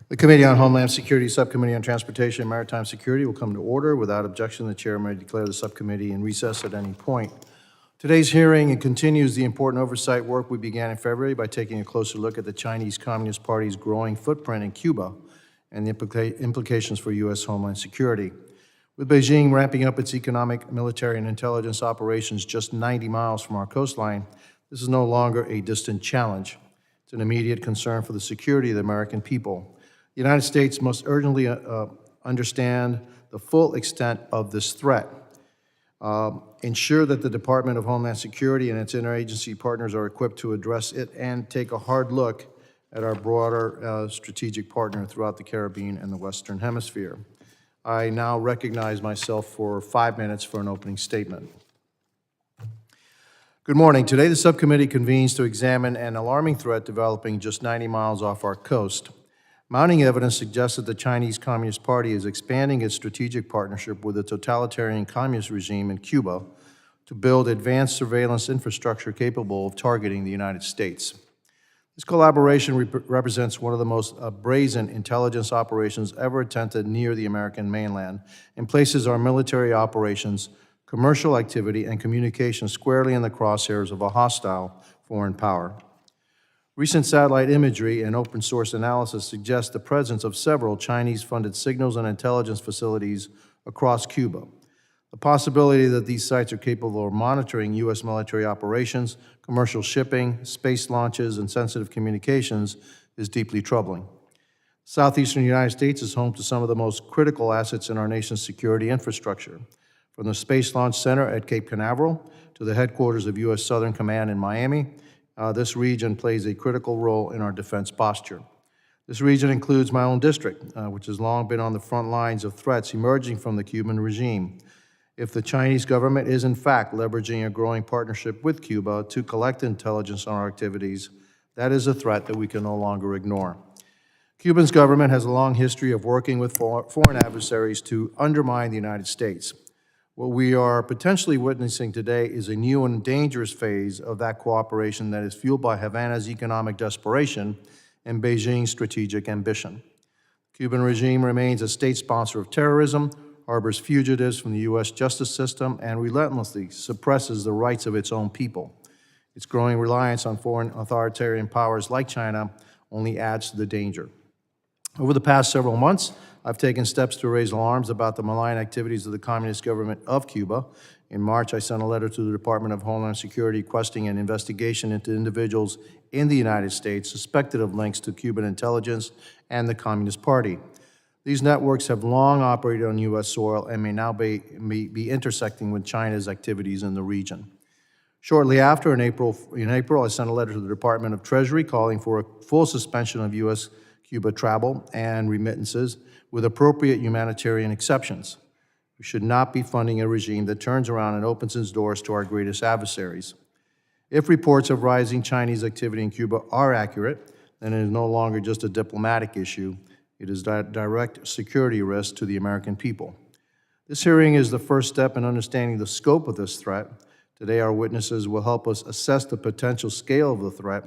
The Committee on Homeland Security, Subcommittee on Transportation and Maritime Security will come to order. Without objection, the chair may declare the subcommittee in recess at any point. Today's hearing continues the important oversight work we began in February by taking a closer look at the Chinese Communist Party's growing footprint in Cuba and the implications for U.S. homeland security. With Beijing ramping up its economic, military, and intelligence operations just 90 miles from our coastline, this is no longer a distant challenge. It's an immediate concern for the security of the American people. The United States must urgently understand the full extent of this threat, ensure that the Department of Homeland Security and its interagency partners are equipped to address it, and take a hard look at our broader strategic partner throughout the Caribbean and the Western Hemisphere. I now recognize myself for 5 minutes for an opening statement. Good morning. Today, the subcommittee convenes to examine an alarming threat developing just 90 miles off our coast. Mounting evidence suggests that the Chinese Communist Party is expanding its strategic partnership with the totalitarian communist regime in Cuba to build advanced surveillance infrastructure capable of targeting the United States. This collaboration represents one of the most brazen intelligence operations ever attempted near the American mainland and places our military operations, commercial activity, and communication squarely in the crosshairs of a hostile foreign power. Recent satellite imagery and open source analysis suggest the presence of several Chinese-funded signals and intelligence facilities across Cuba. The possibility that these sites are capable of monitoring U.S. military operations, commercial shipping, space launches, and sensitive communications is deeply troubling. Southeastern United States is home to some of the most critical assets in our nation's security infrastructure, from the Space Launch Center at Cape Canaveral to the headquarters of U.S. Southern Command in Miami. This region plays a critical role in our defense posture. This region includes my own district, which has long been on the front lines of threats emerging from the Cuban regime. If the Chinese government is in fact leveraging a growing partnership with Cuba to collect intelligence on our activities, that is a threat that we can no longer ignore. Cuba's government has a long history of working with foreign adversaries to undermine the United States. What we are potentially witnessing today is a new and dangerous phase of that cooperation that is fueled by Havana's economic desperation and Beijing's strategic ambition. The Cuban regime remains a state sponsor of terrorism, harbors fugitives from the U.S. justice system, and relentlessly suppresses the rights of its own people. Its growing reliance on foreign authoritarian powers like China only adds to the danger. Over the past several months, I've taken steps to raise alarms about the malign activities of the Communist government of Cuba. In March, I sent a letter to the Department of Homeland Security requesting an investigation into individuals in the United States suspected of links to Cuban intelligence and the Communist Party. These networks have long operated on U.S. soil and may now be intersecting with China's activities in the region. Shortly after, in April, I sent a letter to the Department of Treasury calling for a full suspension of U.S.-Cuba travel and remittances with appropriate humanitarian exceptions. We should not be funding a regime that turns around and opens its doors to our greatest adversaries. If reports of rising Chinese activity in Cuba are accurate, then it is no longer just a diplomatic issue. It is a direct security risk to the American people. This hearing is the first step in understanding the scope of this threat. Today, our witnesses will help us assess the potential scale of the threat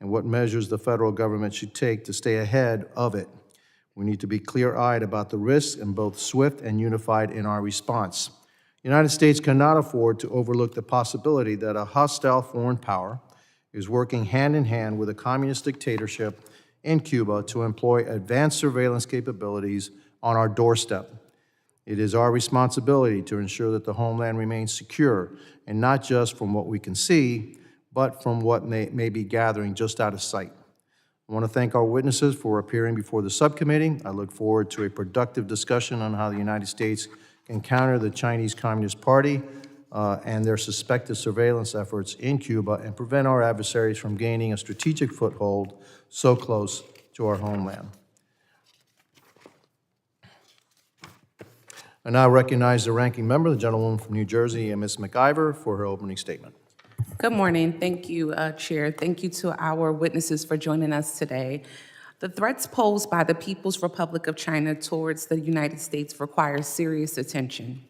and what measures the federal government should take to stay ahead of it. We need to be clear-eyed about the risks and both swift and unified in our response. The United States cannot afford to overlook the possibility that a hostile foreign power is working hand-in-hand with a communist dictatorship in Cuba to employ advanced surveillance capabilities on our doorstep. It is our responsibility to ensure that the homeland remains secure, and not just from what we can see, but from what may be gathering just out of sight. I want to thank our witnesses for appearing before the subcommittee. I look forward to a productive discussion on how the United States can counter the Chinese Communist Party and their suspected surveillance efforts in Cuba and prevent our adversaries from gaining a strategic foothold so close to our homeland. I now recognize the ranking member, the gentlewoman from New Jersey, Ms. McIver, for her opening statement. Good morning. Thank you, Chair. Thank you to our witnesses for joining us today. The threats posed by the People's Republic of China towards the United States require serious attention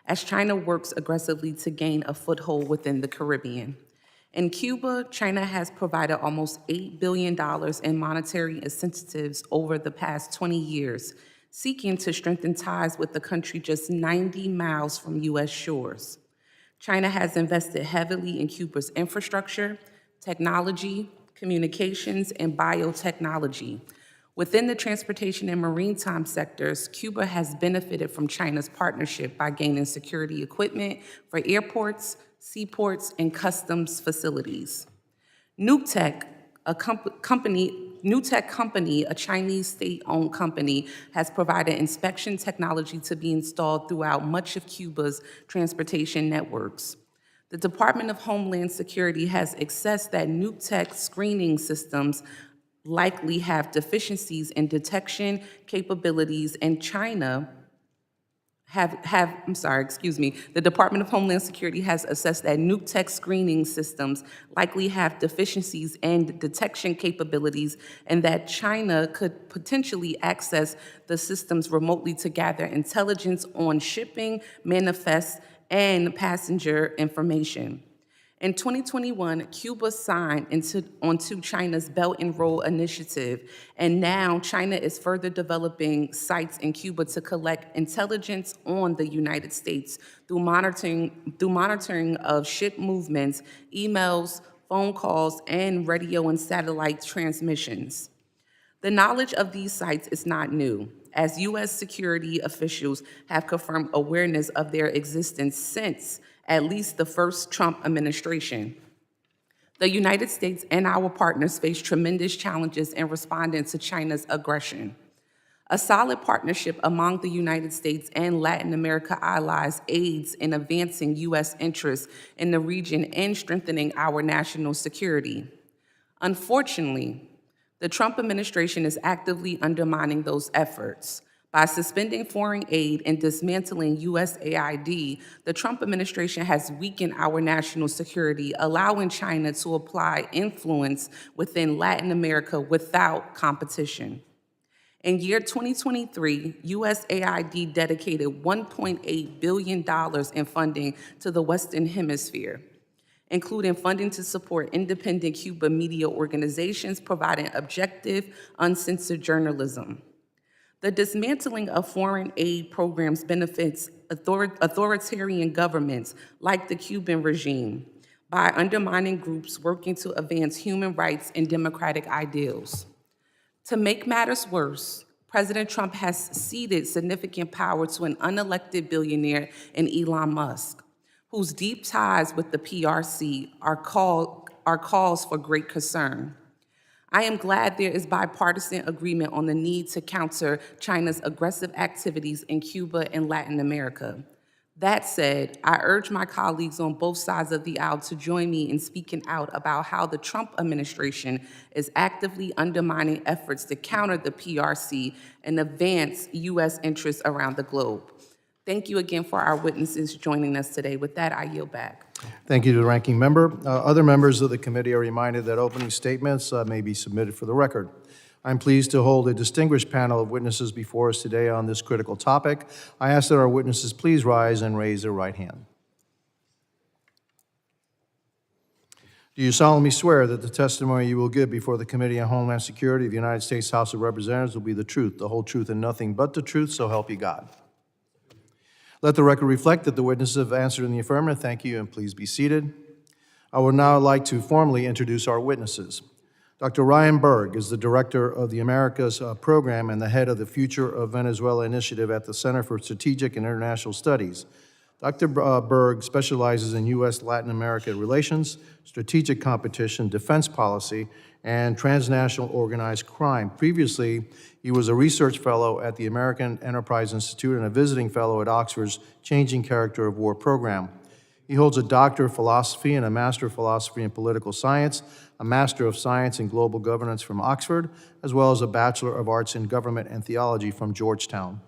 as China works aggressively to gain a foothold within the Caribbean. In Cuba, China has provided almost $8 billion in monetary incentives over the past 20 years, seeking to strengthen ties with the country just 90 miles from U.S. shores. China has invested heavily in Cuba's infrastructure, technology, communications, and biotechnology. Within the transportation and maritime sectors, Cuba has benefited from China's partnership by gaining security equipment for airports, seaports, and customs facilities. Newtek, Newtek Company, a Chinese state-owned company, has provided inspection technology to be installed throughout much of Cuba's transportation networks. The Department of Homeland Security has assessed that Newtek screening systems likely have deficiencies in detection capabilities, and China the Department of Homeland Security has assessed that Newtek screening systems likely have deficiencies in detection capabilities, and that China could potentially access the systems remotely to gather intelligence on shipping, manifests, and passenger information. In 2021, Cuba signed onto China's Belt and Road Initiative, and now China is further developing sites in Cuba to collect intelligence on the United States through monitoring of ship movements, emails, phone calls, and radio and satellite transmissions. The knowledge of these sites is not new, as U.S. security officials have confirmed awareness of their existence since at least the first Trump administration. The United States and our partners face tremendous challenges in responding to China's aggression. A solid partnership among the United States and Latin America allies aids in advancing U.S. interests in the region and strengthening our national security. Unfortunately, the Trump administration is actively undermining those efforts. By suspending foreign aid and dismantling USAID, the Trump administration has weakened our national security, allowing China to apply influence within Latin America without competition. In year 2023, USAID dedicated $1.8 billion in funding to the Western Hemisphere, including funding to support independent Cuban media organizations providing objective, uncensored journalism. The dismantling of foreign aid programs benefits authoritarian governments like the Cuban regime by undermining groups working to advance human rights and democratic ideals. To make matters worse, President Trump has ceded significant power to an unelected billionaire in Elon Musk, whose deep ties with the PRC are cause for great concern. I am glad there is bipartisan agreement on the need to counter China's aggressive activities in Cuba and Latin America. That said, I urge my colleagues on both sides of the aisle to join me in speaking out about how the Trump administration is actively undermining efforts to counter the PRC and advance U.S. interests around the globe. Thank you again for our witnesses joining us today. With that, I yield back. Thank you to the ranking member. Other members of the committee are reminded that opening statements may be submitted for the record. I'm pleased to hold a distinguished panel of witnesses before us today on this critical topic. I ask that our witnesses please rise and raise their right hand. Do you solemnly swear that the testimony you will give before the Committee on Homeland Security of the United States House of Representatives will be the truth, the whole truth, and nothing but the truth, so help you God? Let the record reflect that the witnesses have answered in the affirmative. Thank you, and please be seated. I would now like to formally introduce our witnesses. Dr. Ryan Berg is the director of the Americas program and the head of the Future of Venezuela initiative at the Center for Strategic and International Studies. Dr. Berg specializes in U.S. Latin America relations, strategic competition, defense policy, and transnational organized crime. Previously, he was a research fellow at the American Enterprise Institute and a visiting fellow at Oxford's Changing Character of War program. He holds a Doctor of Philosophy and a Master of Philosophy in Political Science, a Master of Science in Global Governance from Oxford, as well as a Bachelor of Arts in Government and Theology from Georgetown.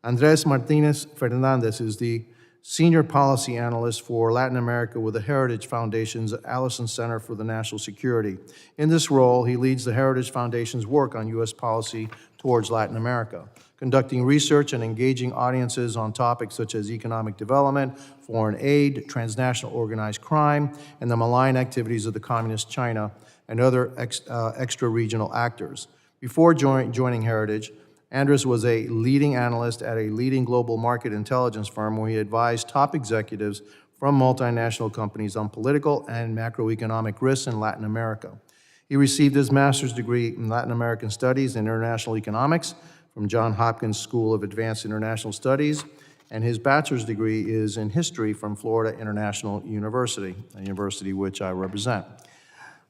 Andres Martinez Fernandez is the Senior Policy Analyst for Latin America with the Heritage Foundation's Allison Center for the National Security. In this role, he leads the Heritage Foundation's work on U.S. policy towards Latin America, conducting research and engaging audiences on topics such as economic development, foreign aid, transnational organized crime, and the malign activities of the Communist China and other extra-regional actors. Before joining Heritage, Andrus was a leading analyst at a leading global market intelligence firm where he advised top executives from multinational companies on political and macroeconomic risks in Latin America. He received his master's degree in Latin American Studies and International Economics from Johns Hopkins School of Advanced International Studies, and his bachelor's degree is in history from Florida International University, a university which I represent.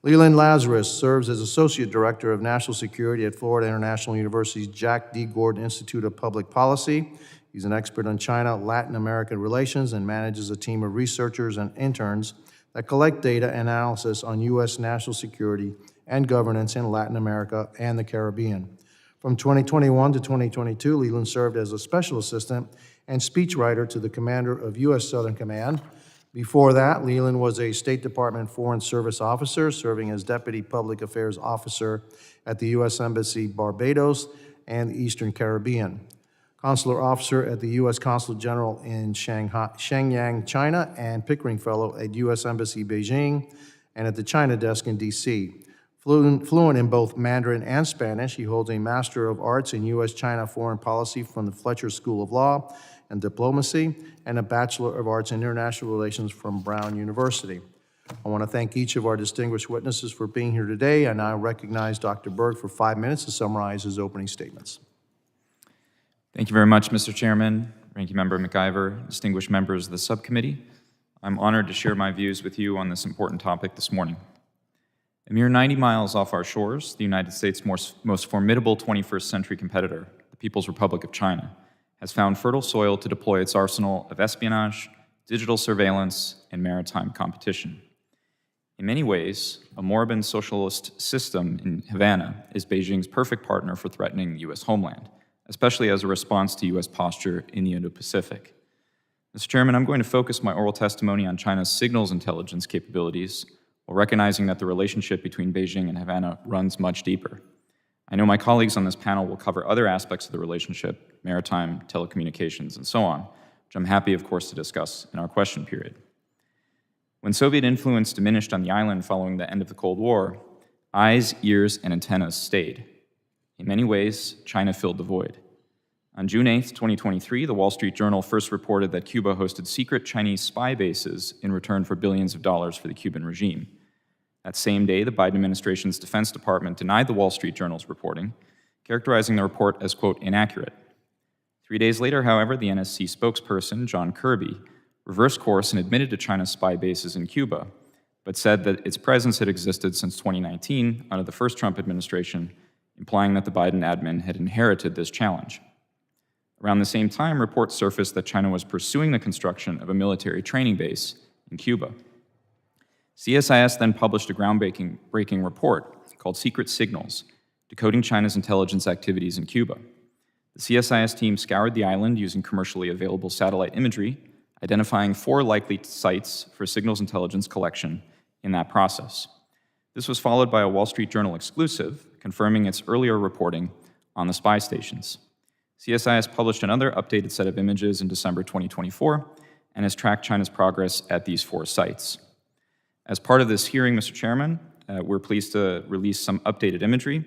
Leland Lazarus serves as Associate Director of National Security at Florida International University's Jack D. Gordon Institute of Public Policy. He's an expert on China, Latin American relations, and manages a team of researchers and interns that collect data and analysis on U.S. national security and governance in Latin America and the Caribbean. From 2021 to 2022, Leland served as a special assistant and speechwriter to the commander of U.S. Southern Command. Before that, Leland was a State Department Foreign Service officer, serving as Deputy Public Affairs Officer at the U.S. Embassy Barbados and the Eastern Caribbean, Consular Officer at the U.S. Consulate General in Shenyang, China, and Pickering Fellow at U.S. Embassy Beijing and at the China Desk in D.C. Fluent in both Mandarin and Spanish, he holds a Master of Arts in U.S.-China Foreign Policy from the Fletcher School of Law and Diplomacy, and a Bachelor of Arts in International Relations from Brown University. I want to thank each of our distinguished witnesses for being here today. I now recognize Dr. Berg for 5 minutes to summarize his opening statements. Thank you very much, Mr. Chairman, Ranking Member McIver, distinguished members of the subcommittee. I'm honored to share my views with you on this important topic this morning. A mere 90 miles off our shores, the United States' most formidable 21st century competitor, the People's Republic of China, has found fertile soil to deploy its arsenal of espionage, digital surveillance, and maritime competition. In many ways, a moribund socialist system in Havana is Beijing's perfect partner for threatening the U.S. homeland, especially as a response to U.S. posture in the Indo-Pacific. Mr. Chairman, I'm going to focus my oral testimony on China's signals intelligence capabilities, while recognizing that the relationship between Beijing and Havana runs much deeper. I know my colleagues on this panel will cover other aspects of the relationship, maritime, telecommunications, and so on, which I'm happy, of course, to discuss in our question period. When Soviet influence diminished on the island following the end of the Cold War, eyes, ears, and antennas stayed. In many ways, China filled the void. On June 8, 2023, the Wall Street Journal first reported that Cuba hosted secret Chinese spy bases in return for billions of dollars for the Cuban regime. That same day, the Biden administration's Defense Department denied the Wall Street Journal's reporting, characterizing the report as, quote, inaccurate. 3 days later, however, the NSC spokesperson, John Kirby, reversed course and admitted to China's spy bases in Cuba, but said that its presence had existed since 2019 under the first Trump administration, implying that the Biden admin had inherited this challenge. Around the same time, reports surfaced that China was pursuing the construction of a military training base in Cuba. CSIS then published a groundbreaking report called Secret Signals, Decoding China's Intelligence Activities in Cuba. The CSIS team scoured the island using commercially available satellite imagery, identifying 4 likely sites for signals intelligence collection in that process. This was followed by a Wall Street Journal exclusive, confirming its earlier reporting on the spy stations. CSIS published another updated set of images in December 2024 and has tracked China's progress at these 4 sites. As part of this hearing, Mr. Chairman, we're pleased to release some updated imagery,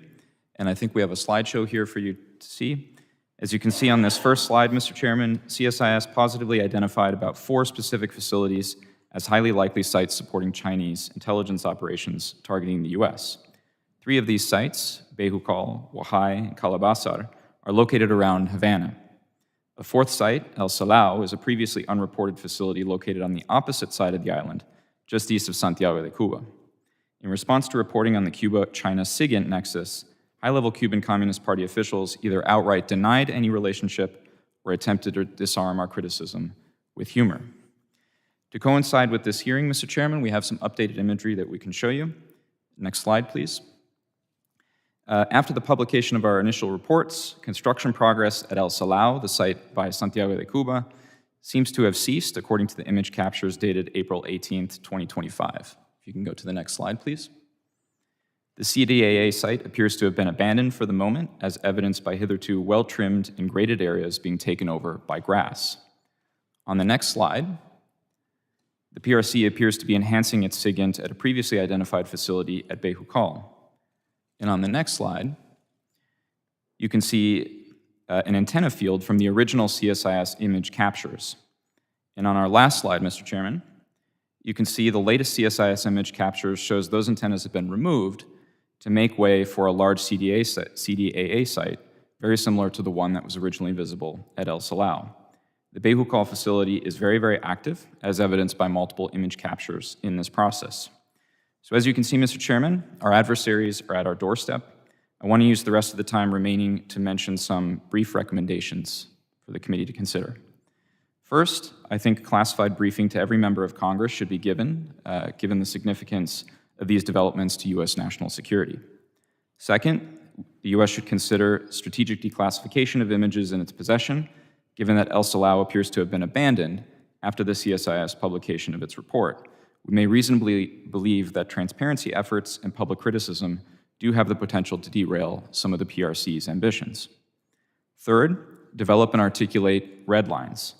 and I think we have a slideshow here for you to see. As you can see on this first slide, Mr. Chairman, CSIS positively identified about 4 specific facilities as highly likely sites supporting Chinese intelligence operations targeting the U.S. 3 of these sites, Bejucal, Wahai, and Calabasar, are located around Havana. A 4th site, El Salao, is a previously unreported facility located on the opposite side of the island, just east of Santiago de Cuba. In response to reporting on the Cuba-China SIGINT nexus, high-level Cuban Communist Party officials either outright denied any relationship or attempted to disarm our criticism with humor. To coincide with this hearing, Mr. Chairman, we have some updated imagery that we can show you. Next slide, please. After the publication of our initial reports, construction progress at El Salao, the site by Santiago de Cuba, seems to have ceased, according to the image captures dated April 18th, 2025. If you can go to the next slide, please. The CDAA site appears to have been abandoned for the moment, as evidenced by hitherto well-trimmed and graded areas being taken over by grass. On the next slide, the PRC appears to be enhancing its SIGINT at a previously identified facility at Beijing. And on the next slide, you can see an antenna field from the original CSIS image captures. And on our last slide, Mr. Chairman, you can see the latest CSIS image captures shows those antennas have been removed to make way for a large CDAA site, very similar to the one that was originally visible at El Salao. The Beijing facility is very, very active, as evidenced by multiple image captures in this process. So as you can see, Mr. Chairman, our adversaries are at our doorstep. I want to use the rest of the time remaining to mention some brief recommendations for the committee to consider. First, I think classified briefing to every member of Congress should be given, given the significance of these developments to U.S. national security. Second, the U.S. should consider strategic declassification of images in its possession, given that El Salao appears to have been abandoned after the CSIS publication of its report. We may reasonably believe that transparency efforts and public criticism do have the potential to derail some of the PRC's ambitions. Third, develop and articulate red lines.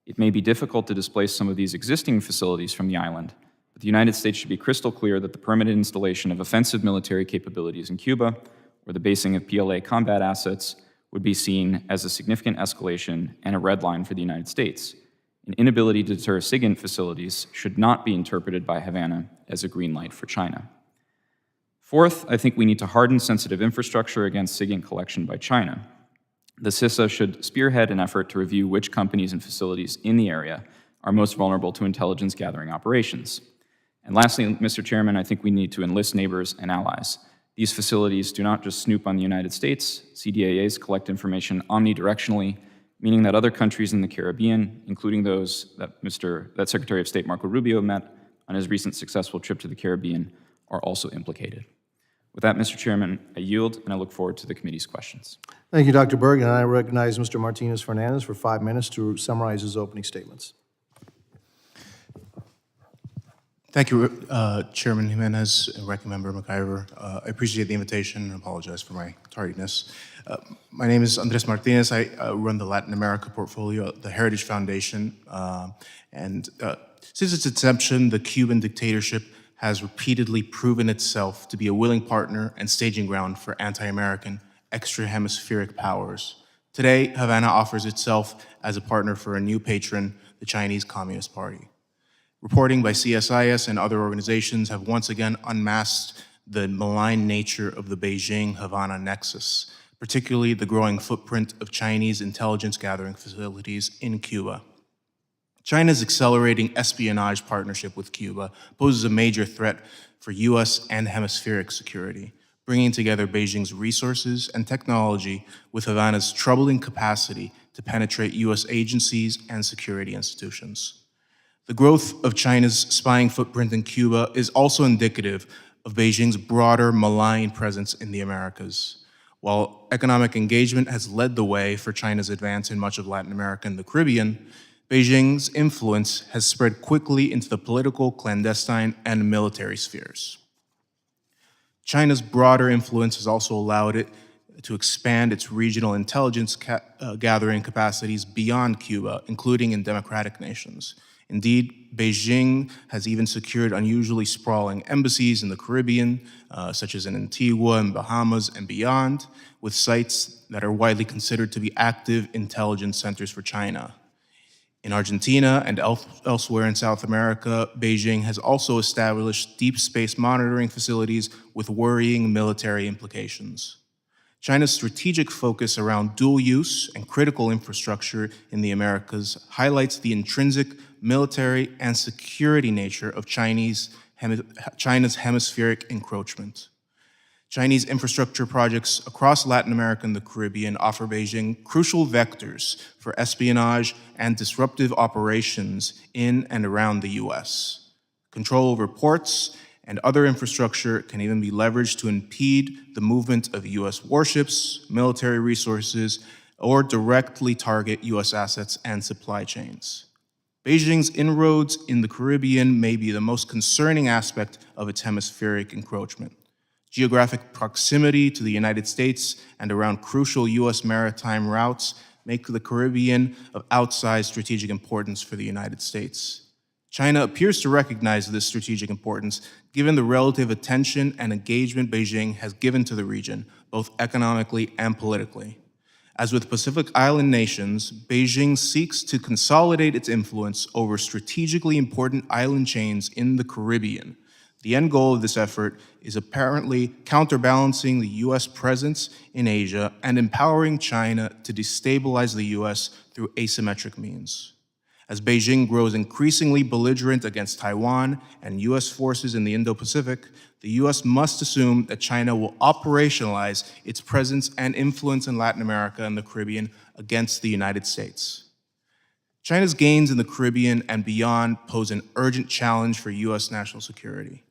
It may be difficult to displace some of these existing facilities from the island, but the United States should be crystal clear that the permanent installation of offensive military capabilities in Cuba or the basing of PLA combat assets would be seen as a significant escalation and a red line for the United States. An inability to deter SIGINT facilities should not be interpreted by Havana as a green light for China. Fourth, I think we need to harden sensitive infrastructure against SIGINT collection by China. The CISA should spearhead an effort to review which companies and facilities in the area are most vulnerable to intelligence gathering operations. And lastly, Mr. Chairman, I think we need to enlist neighbors and allies. These facilities do not just snoop on the United States. CDAAs collect information omnidirectionally, meaning that other countries in the Caribbean, including those that Secretary of State Marco Rubio met on his recent successful trip to the Caribbean, are also implicated. With that, Mr. Chairman, I yield, and I look forward to the committee's questions. Thank you, Dr. Berg, and I recognize Mr. Martinez Fernandez for 5 minutes to summarize his opening statements. Thank you, Chairman Jimenez and Ranking Member McIver. I appreciate the invitation and apologize for my tardiness. My name is Andres Martinez. I run the Latin America portfolio at the Heritage Foundation. Since its inception, the Cuban dictatorship has repeatedly proven itself to be a willing partner and staging ground for anti-American extra-hemispheric powers. Today, Havana offers itself as a partner for a new patron, the Chinese Communist Party. Reporting by CSIS and other organizations have once again unmasked the malign nature of the Beijing-Havana nexus, particularly the growing footprint of Chinese intelligence gathering facilities in Cuba. China's accelerating espionage partnership with Cuba poses a major threat for U.S. and hemispheric security, bringing together Beijing's resources and technology with Havana's troubling capacity to penetrate U.S. agencies and security institutions. The growth of China's spying footprint in Cuba is also indicative of Beijing's broader malign presence in the Americas. While economic engagement has led the way for China's advance in much of Latin America and the Caribbean, Beijing's influence has spread quickly into the political, clandestine, and military spheres. China's broader influence has also allowed it to expand its regional intelligence gathering capacities beyond Cuba, including in democratic nations. Indeed, Beijing has even secured unusually sprawling embassies in the Caribbean, such as in Antigua and Bahamas and beyond, with sites that are widely considered to be active intelligence centers for China. In Argentina and elsewhere in South America, Beijing has also established deep space monitoring facilities with worrying military implications. China's strategic focus around dual use and critical infrastructure in the Americas highlights the intrinsic military and security nature of China's hemispheric encroachment. Chinese infrastructure projects across Latin America and the Caribbean offer Beijing crucial vectors for espionage and disruptive operations in and around the US. Control over ports and other infrastructure can even be leveraged to impede the movement of US warships, military resources, or directly target US assets and supply chains. Beijing's inroads in the Caribbean may be the most concerning aspect of its hemispheric encroachment. geographic proximity to the United States and around crucial U.S. maritime routes make the Caribbean of outsized strategic importance for the United States. China appears to recognize this strategic importance given the relative attention and engagement Beijing has given to the region, both economically and politically. As with Pacific Island nations, Beijing seeks to consolidate its influence over strategically important island chains in the Caribbean. The end goal of this effort is apparently counterbalancing the U.S. presence in Asia and empowering China to destabilize the U.S. through asymmetric means. As Beijing grows increasingly belligerent against Taiwan and U.S. forces in the Indo-Pacific, the U.S. must assume that China will operationalize its presence and influence in Latin America and the Caribbean against the United States. China's gains in the Caribbean and beyond pose an urgent challenge for U.S. national security.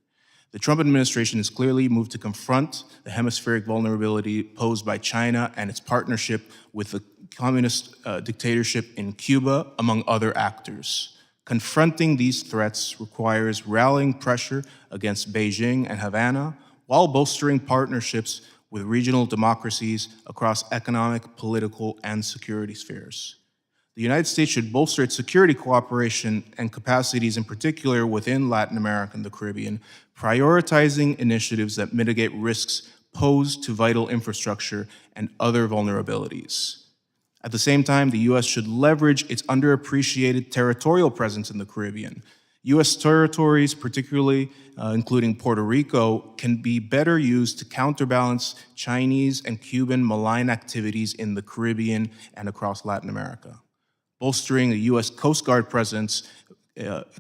The Trump administration has clearly moved to confront the hemispheric vulnerability posed by China and its partnership with the communist dictatorship in Cuba, among other actors. Confronting these threats requires rallying pressure against Beijing and Havana while bolstering partnerships with regional democracies across economic, political, and security spheres. The United States should bolster its security cooperation and capacities, in particular within Latin America and the Caribbean, prioritizing initiatives that mitigate risks posed to vital infrastructure and other vulnerabilities. At the same time, the U.S. should leverage its underappreciated territorial presence in the Caribbean. U.S. territories, particularly including Puerto Rico, can be better used to counterbalance Chinese and Cuban malign activities in the Caribbean and across Latin America. Bolstering the U.S. Coast Guard presence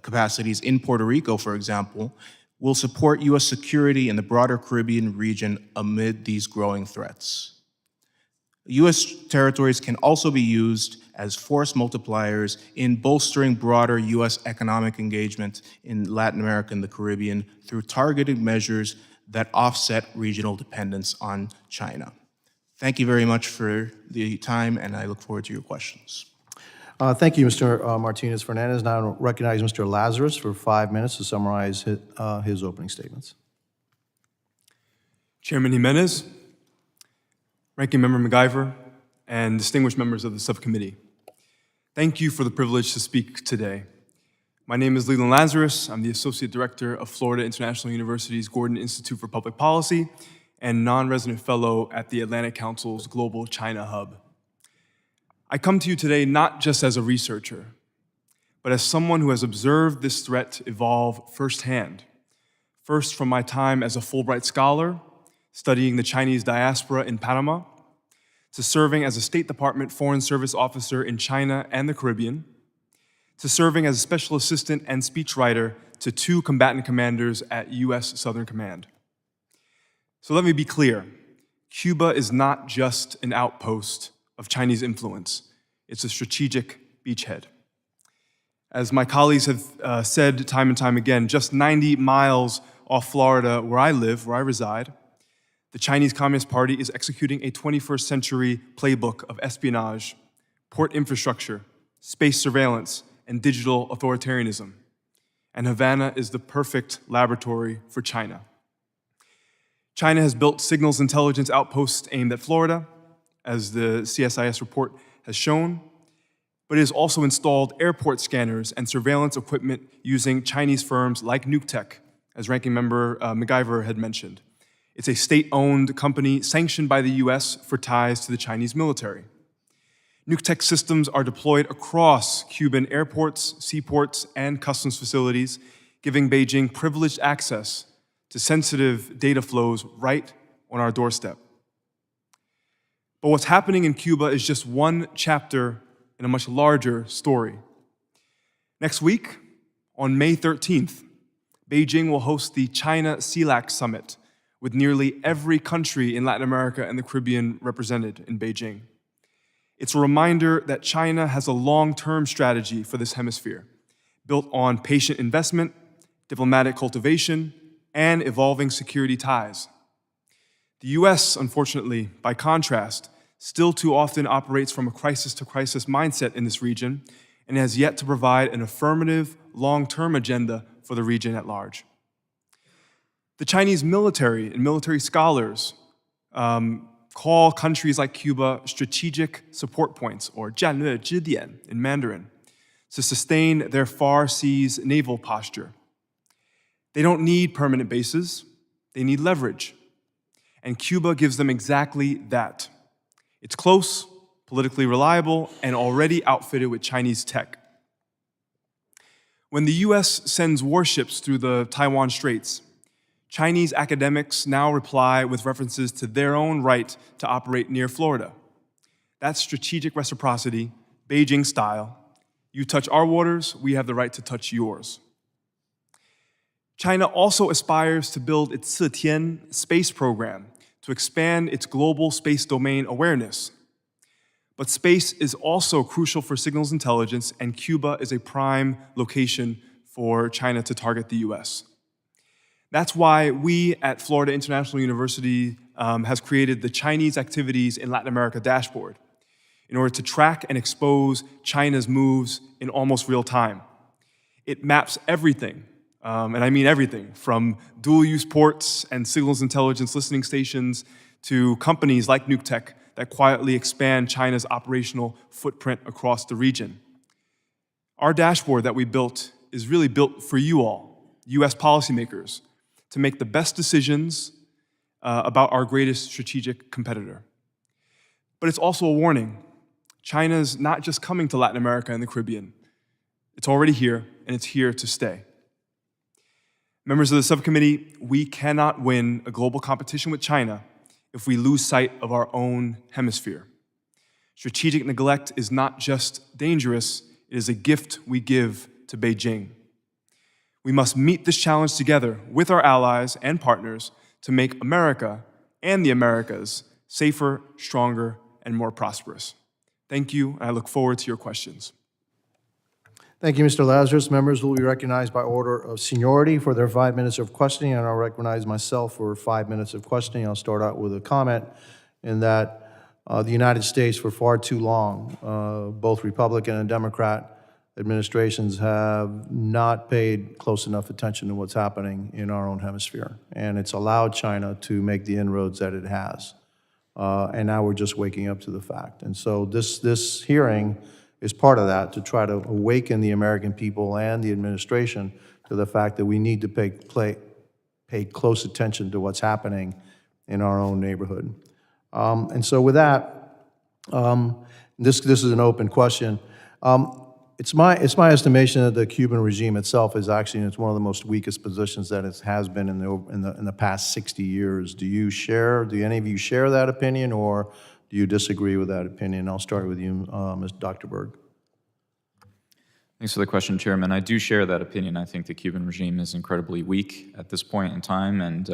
capacities in Puerto Rico, for example, will support U.S. security in the broader Caribbean region amid these growing threats. U.S. territories can also be used as force multipliers in bolstering broader U.S. economic engagement in Latin America and the Caribbean through targeted measures that offset regional dependence on China. Thank you very much for the time, and I look forward to your questions. Thank you, Mr. Martinez-Fernandez. Now I recognize Mr. Lazarus for 5 minutes to summarize his opening statements. Chairman Jimenez, Ranking Member MacIver, and distinguished members of the subcommittee. Thank you for the privilege to speak today. My name is Leland Lazarus. I'm the Associate Director of Florida International University's Gordon Institute for Public Policy and non-resident fellow at the Atlantic Council's Global China Hub. I come to you today not just as a researcher, but as someone who has observed this threat evolve firsthand. First, from my time as a Fulbright scholar, studying the Chinese diaspora in Panama, to serving as a State Department Foreign Service officer in China and the Caribbean, to serving as a special assistant and speechwriter to 2 combatant commanders at U.S. Southern Command. So let me be clear, Cuba is not just an outpost of Chinese influence. It's a strategic beachhead. As my colleagues have said time and time again, just 90 miles off Florida, where I live, where I reside, the Chinese Communist Party is executing a 21st century playbook of espionage, port infrastructure, space surveillance, and digital authoritarianism. And Havana is the perfect laboratory for China. China has built signals intelligence outposts aimed at Florida, as the CSIS report has shown, but it has also installed airport scanners and surveillance equipment using Chinese firms like NukTech, as Ranking Member MacIver had mentioned. It's a state-owned company sanctioned by the U.S. for ties to the Chinese military. NukTech systems are deployed across Cuban airports, seaports, and customs facilities, giving Beijing privileged access to sensitive data flows right on our doorstep. But what's happening in Cuba is just one chapter in a much larger story. Next week, on May 13th, Beijing will host the China-CELAC Summit, with nearly every country in Latin America and the Caribbean represented in Beijing. It's a reminder that China has a long-term strategy for this hemisphere, built on patient investment, diplomatic cultivation, and evolving security ties. The US, unfortunately, by contrast, still too often operates from a crisis-to-crisis mindset in this region and has yet to provide an affirmative, long-term agenda for the region at large. The Chinese military and military scholars call countries like Cuba strategic support points, or 战略支点in Mandarin, to sustain their far seas naval posture. They don't need permanent bases, they need leverage. And Cuba gives them exactly that. It's close, politically reliable, and already outfitted with Chinese tech. When the US sends warships through the Taiwan Straits, Chinese academics now reply with references to their own right to operate near Florida. That's strategic reciprocity, Beijing style. You touch our waters, we have the right to touch yours. China also aspires to build its 四天 space program to expand its global space domain awareness. But space is also crucial for signals intelligence, and Cuba is a prime location for China to target the US. That's why we at Florida International University has created the Chinese Activities in Latin America dashboard in order to track and expose China's moves in almost real time. It maps everything, and I mean everything, from dual-use ports and signals intelligence listening stations to companies like NukeTech that quietly expand China's operational footprint across the region. Our dashboard that we built is really built for you all, US policymakers, to make the best decisions about our greatest strategic competitor. But it's also a warning. China's not just coming to Latin America and the Caribbean. It's already here, and it's here to stay. Members of the subcommittee, we cannot win a global competition with China if we lose sight of our own hemisphere. Strategic neglect is not just dangerous, it is a gift we give to Beijing. We must meet this challenge together with our allies and partners to make America and the Americas safer, stronger, and more prosperous. Thank you, and I look forward to your questions. Thank you, Mr. Lazarus. Members will be recognized by order of seniority for their 5 minutes of questioning, and I'll recognize myself for 5 minutes of questioning. I'll start out with a comment in that the United States, for far too long, both Republican and Democrat administrations have not paid close enough attention to what's happening in our own hemisphere. And it's allowed China to make the inroads that it has. And now we're just waking up to the fact. And so this hearing is part of that, to try to awaken the American people and the administration to the fact that we need to pay close attention to what's happening in our own neighborhood. And so with that, this is an open question. It's my estimation that the Cuban regime itself is actually in one of the most weakest positions that it has been in the past 60 years. Do any of you share that opinion, or do you disagree with that opinion? I'll start with you, Dr. Berg. Thanks for the question, Chairman. I do share that opinion. I think the Cuban regime is incredibly weak at this point in time, and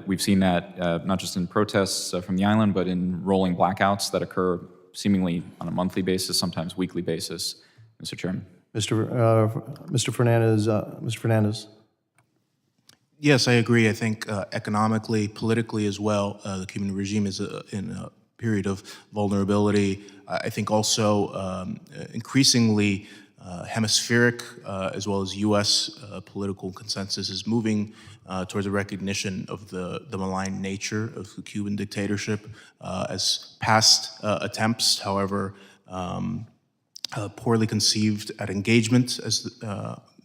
we've seen that not just in protests from the island, but in rolling blackouts that occur seemingly on a monthly basis, sometimes weekly basis, Mr. Chairman. Mr. Fernandez. Yes, I agree. I think economically, politically as well, the Cuban regime is in a period of vulnerability. I think also increasingly hemispheric as well as U.S. Political consensus is moving towards a recognition of the malign nature of the Cuban dictatorship, as past attempts, however, poorly conceived at engagement, as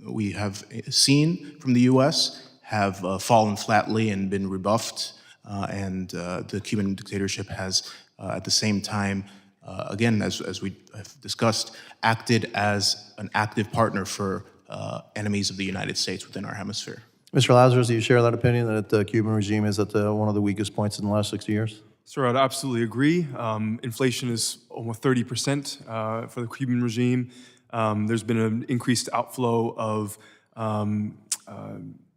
we have seen from the U.S., have fallen flatly and been rebuffed, and the Cuban dictatorship has, at the same time, again, as we have discussed, acted as an active partner for enemies of the United States within our hemisphere. Mr. Lazarus, do you share that opinion that the Cuban regime is at one of the weakest points in the last 60 years? Sir, I'd absolutely agree. Inflation is almost 30% for the Cuban regime. There's been an increased outflow of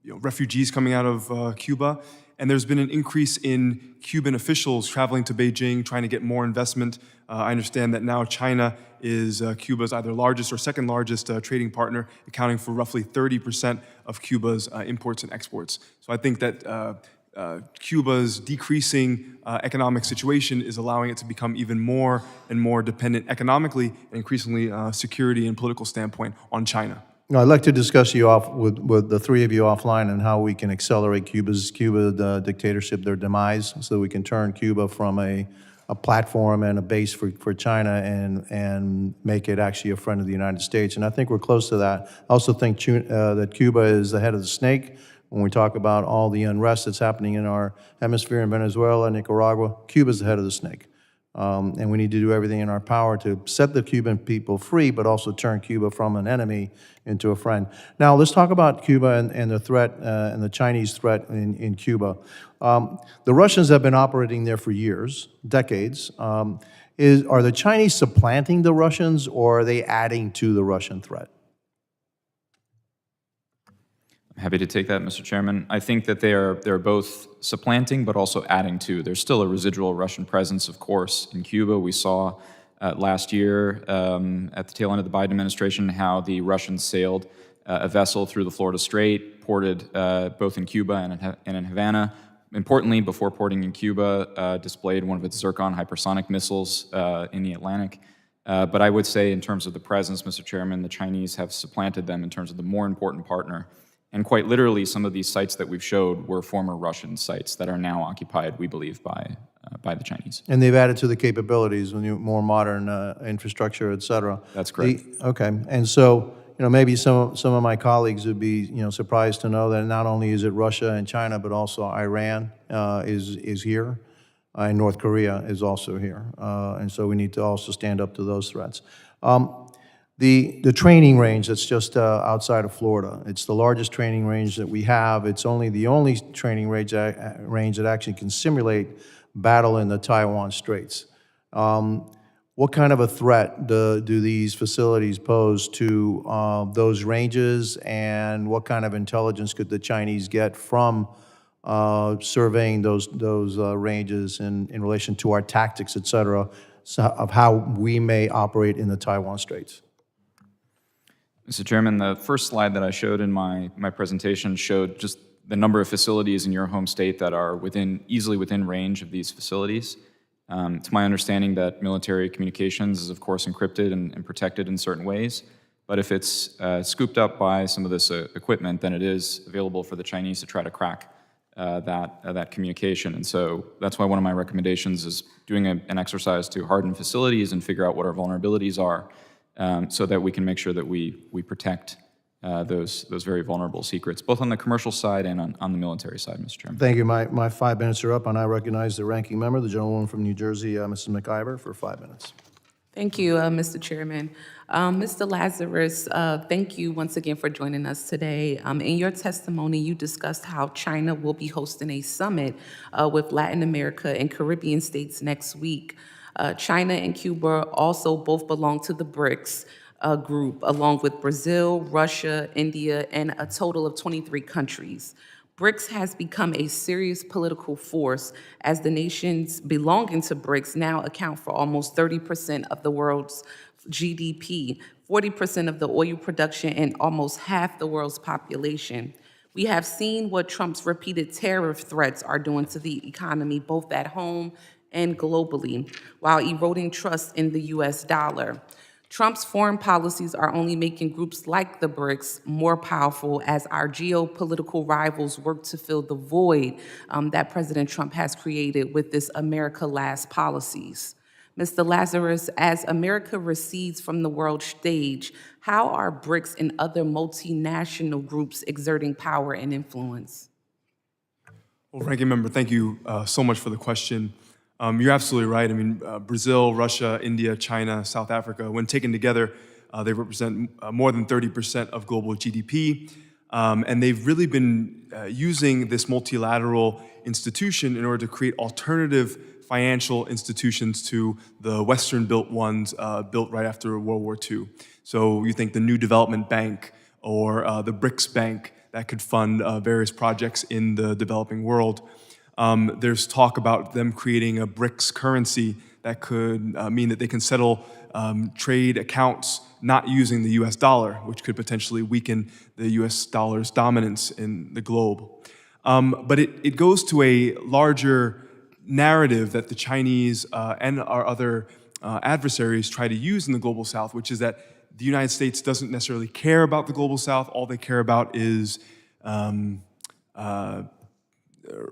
refugees coming out of Cuba, and there's been an increase in Cuban officials traveling to Beijing, trying to get more investment. I understand that now China is Cuba's either largest or second largest trading partner, accounting for roughly 30% of Cuba's imports and exports. So I think that Cuba's decreasing economic situation is allowing it to become even more and more dependent economically and increasingly security and political standpoint on China. No, I'd like to discuss you off with the three of you offline and how we can accelerate Cuba dictatorship, their demise, so we can turn Cuba from a platform and a base for China and make it actually a friend of the United States. And I think we're close to that. I also think that Cuba is the head of the snake. When we talk about all the unrest that's happening in our hemisphere in Venezuela, Nicaragua, Cuba's the head of the snake. And we need to do everything in our power to set the Cuban people free, but also turn Cuba from an enemy into a friend. Now, let's talk about Cuba and the threat and the Chinese threat in Cuba. The Russians have been operating there for years, decades. Are the Chinese supplanting the Russians, or are they adding to the Russian threat? I'm happy to take that, Mr. Chairman. I think that they're both supplanting but also adding to. There's still a residual Russian presence, of course, in Cuba. We saw last year at the tail end of the Biden administration how the Russians sailed a vessel through the Florida Strait, ported both in Cuba and in Havana. Importantly, before porting in Cuba, displayed one of its Zircon hypersonic missiles in the Atlantic. But I would say in terms of the presence, Mr. Chairman, the Chinese have supplanted them in terms of the more important partner. And quite literally, some of these sites that we've showed were former Russian sites that are now occupied, we believe, by the Chinese. And they've added to the capabilities, more modern infrastructure, et cetera. That's correct. Okay, and so maybe some of my colleagues would be surprised to know that not only is it Russia and China, but also Iran is here, and North Korea is also here, and so we need to also stand up to those threats. The training range that's just outside of Florida, it's the largest training range that we have. It's the only training range that actually can simulate battle in the Taiwan Straits. What kind of a threat do these facilities pose to those ranges, and what kind of intelligence could the Chinese get from surveying those ranges in relation to our tactics, et cetera, of how we may operate in the Taiwan Straits? Mr. Chairman, the first slide that I showed in my presentation showed just the number of facilities in your home state that are easily within range of these facilities. It's my understanding that military communications is, of course, encrypted and protected in certain ways. But if it's scooped up by some of this equipment, then it is available for the Chinese to try to crack that communication. And so that's why one of my recommendations is doing an exercise to harden facilities and figure out what our vulnerabilities are, so that we can make sure that we protect those very vulnerable secrets, both on the commercial side and on the military side, Mr. Chairman. Thank you. My 5 minutes are up, and I recognize the ranking member, the gentlewoman from New Jersey, Mrs. McIver, for 5 minutes. Thank you, Mr. Chairman. Mr. Lazarus, thank you once again for joining us today. In your testimony, you discussed how China will be hosting a summit with Latin America and Caribbean states next week. China and Cuba also both belong to the BRICS group, along with Brazil, Russia, India, and a total of 23 countries. BRICS has become a serious political force as the nations belonging to BRICS now account for almost 30% of the world's GDP, 40% of the oil production, and almost half the world's population. We have seen what Trump's repeated tariff threats are doing to the economy, both at home and globally, while eroding trust in the U.S. dollar. Trump's foreign policies are only making groups like the BRICS more powerful as our geopolitical rivals work to fill the void that President Trump has created with this America Last policies. Mr. Lazarus, as America recedes from the world stage, how are BRICS and other multinational groups exerting power and influence? Well, Ranking Member, thank you so much for the question. You're absolutely right. I mean, Brazil, Russia, India, China, South Africa, when taken together, they represent more than 30% of global GDP. And they've really been using this multilateral institution in order to create alternative financial institutions to the Western-built ones built right after World War II. So you think the New Development Bank or the BRICS Bank that could fund various projects in the developing world. There's talk about them creating a BRICS currency that could mean that they can settle trade accounts not using the US dollar, which could potentially weaken the US dollar's dominance in the globe. But it goes to a larger narrative that the Chinese and our other adversaries try to use in the global south, which is that the United States doesn't necessarily care about the Global South. All they care about is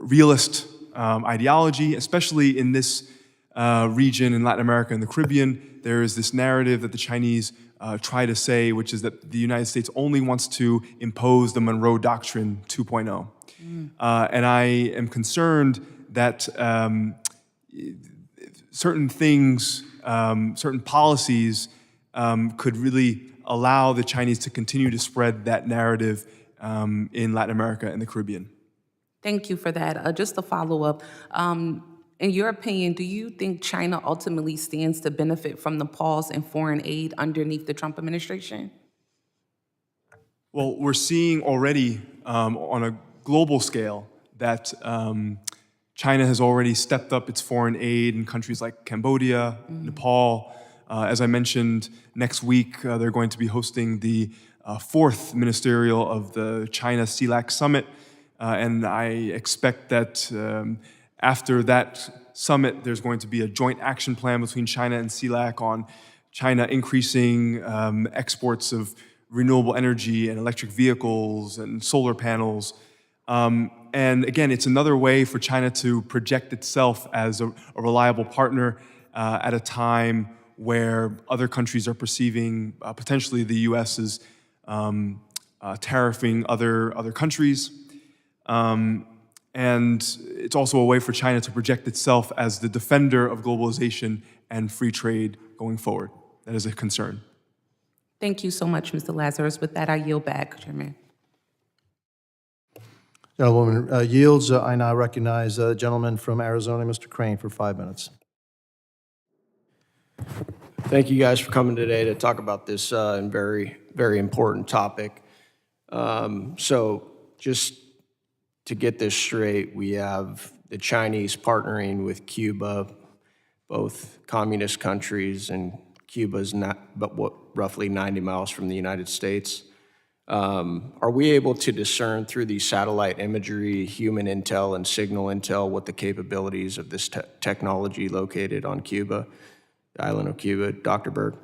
realist ideology, especially in this region in Latin America and the Caribbean. There is this narrative that the Chinese try to say, which is that the United States only wants to impose the Monroe Doctrine 2.0. And I am concerned that certain things, certain policies could really allow the Chinese to continue to spread that narrative in Latin America and the Caribbean. Thank you for that. Just to follow up, in your opinion, do you think China ultimately stands to benefit from the pause in foreign aid underneath the Trump administration? Well, we're seeing already on a global scale that China has already stepped up its foreign aid in countries like Cambodia, Nepal. As I mentioned, next week they're going to be hosting the fourth ministerial of the China-CELAC summit. And I expect that after that summit, there's going to be a joint action plan between China and CELAC on China increasing exports of renewable energy and electric vehicles and solar panels. And again, it's another way for China to project itself as a reliable partner at a time where other countries are perceiving potentially the U.S. as tariffing other countries. And it's also a way for China to project itself as the defender of globalization and free trade going forward. That is a concern. Thank you so much, Mr. Lazarus. With that, I yield back, Chairman. Gentlewoman yields. I now recognize the gentleman from Arizona, Mr. Crane, for 5 minutes. Thank you guys for coming today to talk about this very, very important topic. So just to get this straight, we have the Chinese partnering with Cuba, both communist countries, and Cuba's not, but what, roughly 90 miles from the United States. Are we able to discern through the satellite imagery, human intel, and signal intel what the capabilities of this technology located on Cuba, the island of Cuba? Dr. Berg?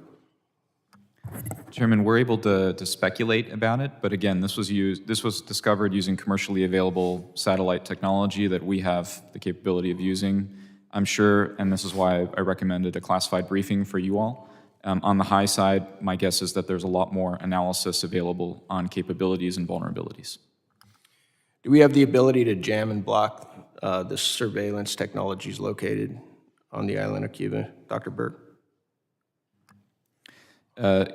Chairman, we're able to speculate about it, but again, this was discovered using commercially available satellite technology that we have the capability of using. I'm sure, and this is why I recommended a classified briefing for you all. On the high side, my guess is that there's a lot more analysis available on capabilities and vulnerabilities. Do we have the ability to jam and block the surveillance technologies located on the island of Cuba? Dr. Berg?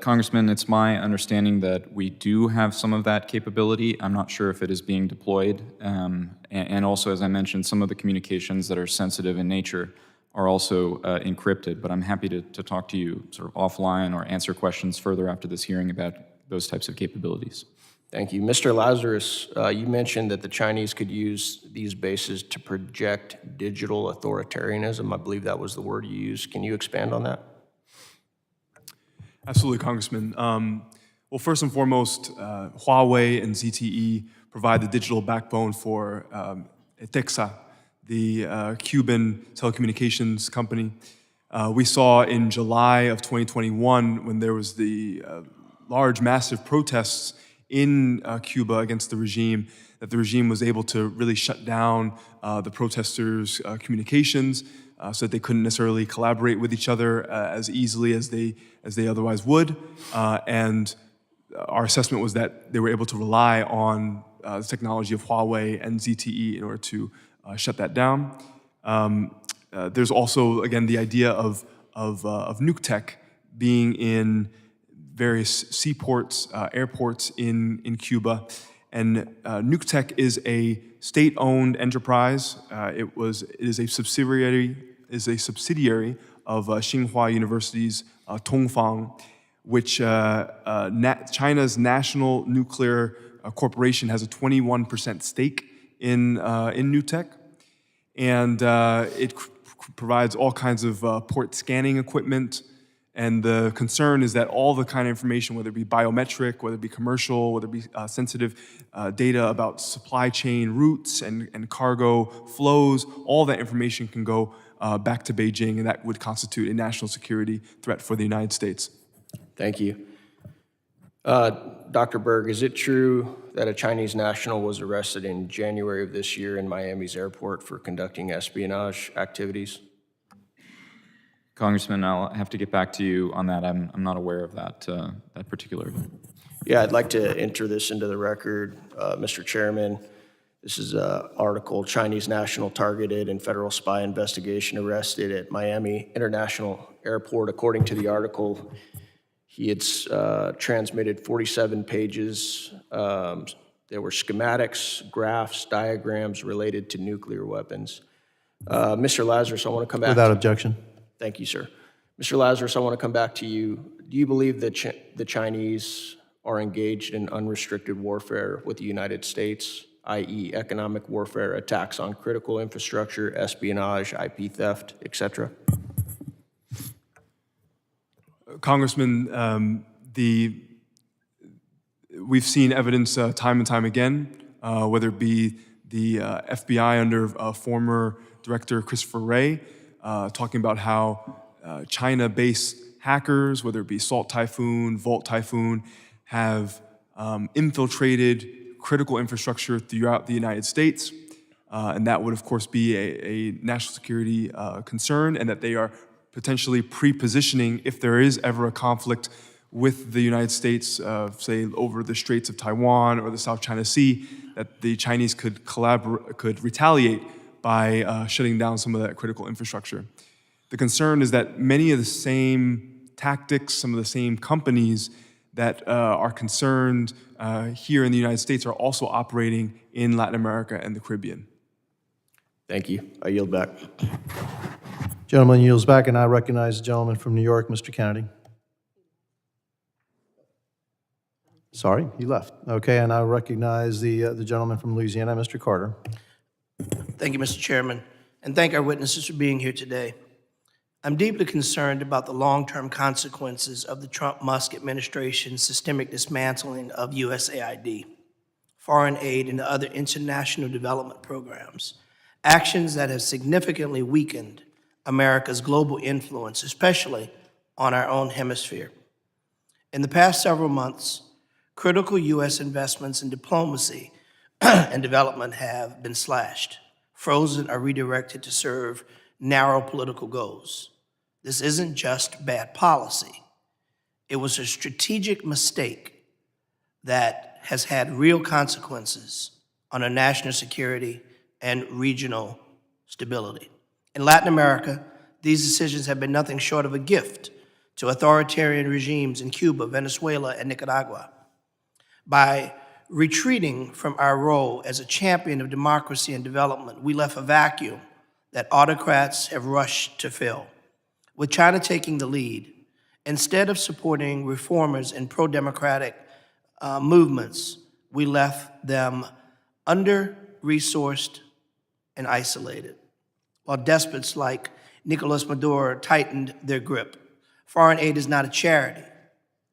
Congressman, it's my understanding that we do have some of that capability. I'm not sure if it is being deployed. And also, as I mentioned, some of the communications that are sensitive in nature are also encrypted, but I'm happy to talk to you sort of offline or answer questions further after this hearing about those types of capabilities. Thank you. Mr. Lazarus, you mentioned that the Chinese could use these bases to project digital authoritarianism. I believe that was the word you used. Can you expand on that? Absolutely, Congressman. Well, first and foremost, Huawei and ZTE provide the digital backbone for ETEXA, the Cuban telecommunications company. We saw in July of 2021, when there was the large, massive protests in Cuba against the regime, that the regime was able to really shut down the protesters' communications so that they couldn't necessarily collaborate with each other as easily as they otherwise would. And our assessment was that they were able to rely on the technology of Huawei and ZTE in order to shut that down. There's also, again, the idea of nuke tech being in various seaports, airports in Cuba. And nuke tech is a state-owned enterprise. It is a subsidiary of Tsinghua University's Tongfang, which China's National Nuclear Corporation has a 21% stake in new tech, and it provides all kinds of port scanning equipment. And the concern is that all the kind of information, whether it be biometric, whether it be commercial, whether it be sensitive data about supply chain routes and cargo flows, all that information can go back to Beijing, and that would constitute a national security threat for the United States. Thank you. Dr. Berg, is it true that a Chinese national was arrested in January of this year in Miami's airport for conducting espionage activities? Congressman, I'll have to get back to you on that. I'm not aware of that, that particular event. Yeah, I'd like to enter this into the record, Mr. Chairman. This is an article, Chinese national targeted in federal spy investigation arrested at Miami International Airport. According to the article, he had transmitted 47 pages. There were schematics, graphs, diagrams related to nuclear weapons. Mr. Lazarus, I want to come back Without objection. Thank you, sir. Mr. Lazarus, I want to come back to you. Do you believe that the Chinese are engaged in unrestricted warfare with the United States, i.e. economic warfare, attacks on critical infrastructure, espionage, IP theft, et cetera? Congressman, we've seen evidence time and time again, whether it be the FBI under former Director Christopher Wray, talking about how China-based hackers, whether it be Salt Typhoon, Vault Typhoon, have infiltrated critical infrastructure throughout the United States. And that would, of course, be a national security concern, and that they are potentially pre-positioning if there is ever a conflict with the United States, say over the Straits of Taiwan or the South China Sea, that the Chinese could retaliate by shutting down some of that critical infrastructure. The concern is that many of the same tactics, some of the same companies that are concerned here in the United States are also operating in Latin America and the Caribbean. Thank you. I yield back. Gentleman yields back, and I recognize the gentleman from New York, Mr. Kennedy. Sorry, he left. Okay, and I recognize the gentleman from Louisiana, Mr. Carter. Thank you, Mr. Chairman, and thank our witnesses for being here today. I'm deeply concerned about the long-term consequences of the Trump-Musk administration's systemic dismantling of USAID, foreign aid, and other international development programs, actions that have significantly weakened America's global influence, especially on our own hemisphere. In the past several months, critical U.S. investments in diplomacy and development have been slashed, frozen, or redirected to serve narrow political goals. This isn't just bad policy. It was a strategic mistake that has had real consequences on our national security and regional stability. In Latin America, these decisions have been nothing short of a gift to authoritarian regimes in Cuba, Venezuela, and Nicaragua. By retreating from our role as a champion of democracy and development, we left a vacuum that autocrats have rushed to fill. With China taking the lead, instead of supporting reformers and pro-democratic movements, we left them under-resourced and isolated, while despots like Nicolas Maduro tightened their grip. Foreign aid is not a charity.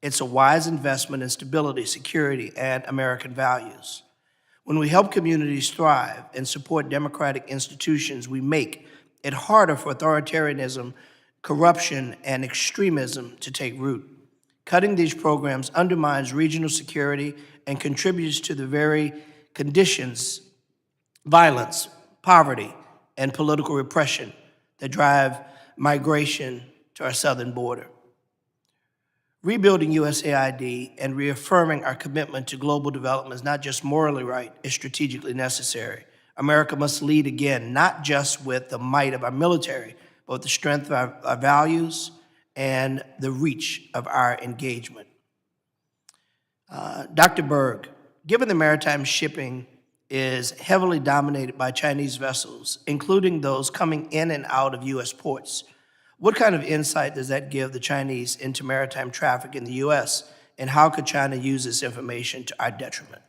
It's a wise investment in stability, security, and American values. When we help communities thrive and support democratic institutions, we make it harder for authoritarianism, corruption, and extremism to take root. Cutting these programs undermines regional security and contributes to the very conditions, violence, poverty, and political repression that drive migration to our southern border. Rebuilding USAID and reaffirming our commitment to global development is not just morally right, it's strategically necessary. America must lead again, not just with the might of our military, but with the strength of our values and the reach of our engagement. Dr. Berg, given the maritime shipping is heavily dominated by Chinese vessels, including those coming in and out of U.S. ports, what kind of insight does that give the Chinese into maritime traffic in the U.S., and how could China use this information to our detriment?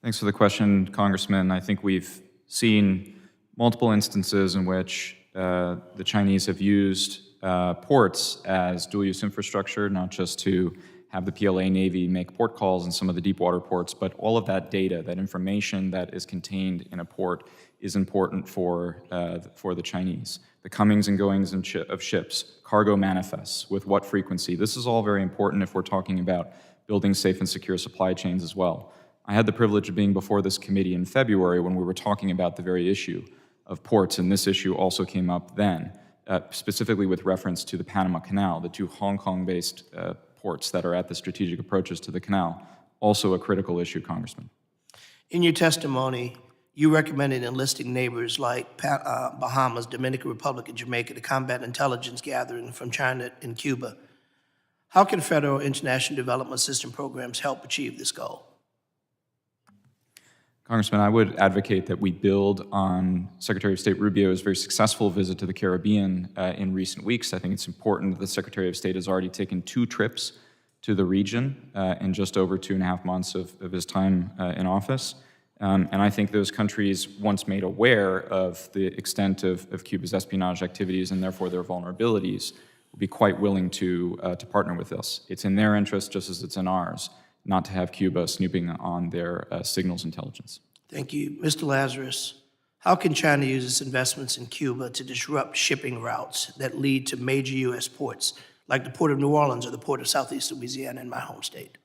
Thanks for the question, Congressman. I think we've seen multiple instances in which the Chinese have used ports as dual-use infrastructure, not just to have the PLA Navy make port calls in some of the deep water ports, but all of that data, that information that is contained in a port is important for the Chinese. The comings and goings of ships, cargo manifests, with what frequency. This is all very important if we're talking about building safe and secure supply chains as well. I had the privilege of being before this committee in February when we were talking about the very issue of ports, and this issue also came up then, specifically with reference to the Panama Canal, the two Hong Kong-based ports that are at the strategic approaches to the canal, also a critical issue, Congressman. In your testimony, you recommended enlisting neighbors like Bahamas, Dominican Republic, and Jamaica to combat intelligence gathering from China and Cuba. How can federal international development system programs help achieve this goal? Congressman, I would advocate that we build on Secretary of State Rubio's very successful visit to the Caribbean in recent weeks. I think it's important that the Secretary of State has already taken 2 trips to the region in just over 2.5 months of his time in office. And I think those countries, once made aware of the extent of Cuba's espionage activities and therefore their vulnerabilities, will be quite willing to partner with us. It's in their interest, just as it's in ours, not to have Cuba snooping on their signals intelligence. Thank you. Mr. Lazarus, how can China use its investments in Cuba to disrupt shipping routes that lead to major U.S. ports, like the Port of New Orleans or the Port of Southeast Louisiana in my home state?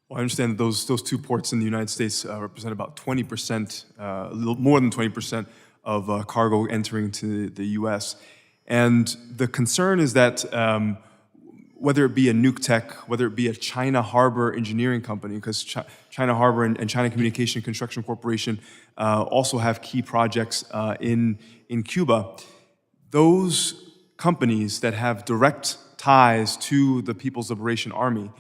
Well, I understand that those 2 ports in the United States represent about 20%, a little more than 20% of cargo entering to the U.S. And the concern is that whether it be a nuke tech, whether it be a China Harbor engineering company, because China Harbor and China Communication Construction Corporation also have key projects in Cuba, those companies that have direct ties to the People's Liberation Army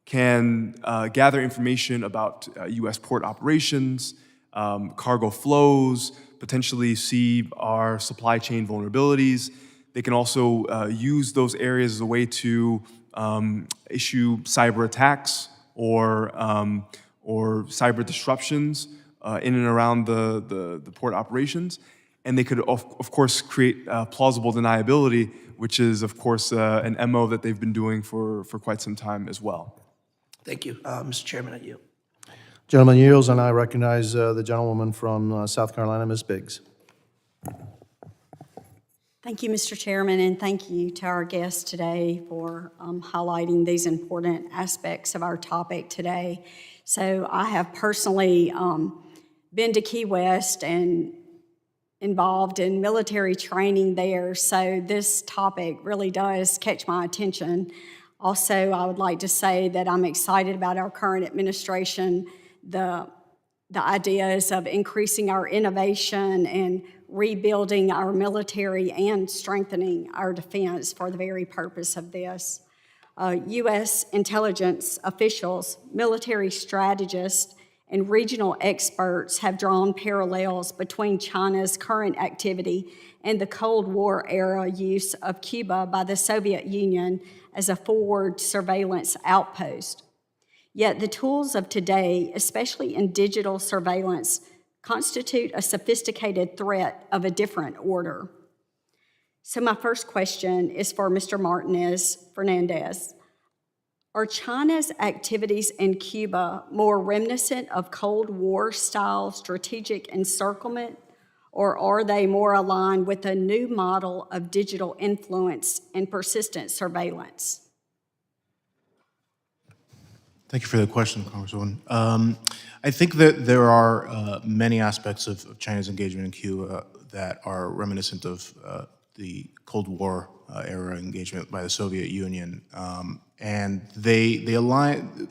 can gather information about U.S. port operations, cargo flows, potentially see our supply chain vulnerabilities. They can also use those areas as a way to issue cyber attacks or cyber disruptions in and around the port operations. And they could, of course, create plausible deniability, which is, of course, an MO that they've been doing for quite some time as well. Thank you. Mr. Chairman, I yield. Gentleman yields, and I recognize the gentlewoman from South Carolina, Ms. Biggs. Thank you, Mr. Chairman, and thank you to our guests today for highlighting these important aspects of our topic today. So I have personally been to Key West and involved in military training there, so this topic really does catch my attention. Also, I would like to say that I'm excited about our current administration, the ideas of increasing our innovation and rebuilding our military and strengthening our defense for the very purpose of this. U.S. intelligence officials, military strategists, and regional experts have drawn parallels between China's current activity and the Cold War era use of Cuba by the Soviet Union as a forward surveillance outpost. Yet the tools of today, especially in digital surveillance, constitute a sophisticated threat of a different order. So my first question is for Mr. Martinez Fernandez. Are China's activities in Cuba more reminiscent of Cold War-style strategic encirclement, or are they more aligned with a new model of digital influence and persistent surveillance? Thank you for the question, Congresswoman. I think that there are many aspects of China's engagement in Cuba that are reminiscent of the Cold War era engagement by the Soviet Union. And they align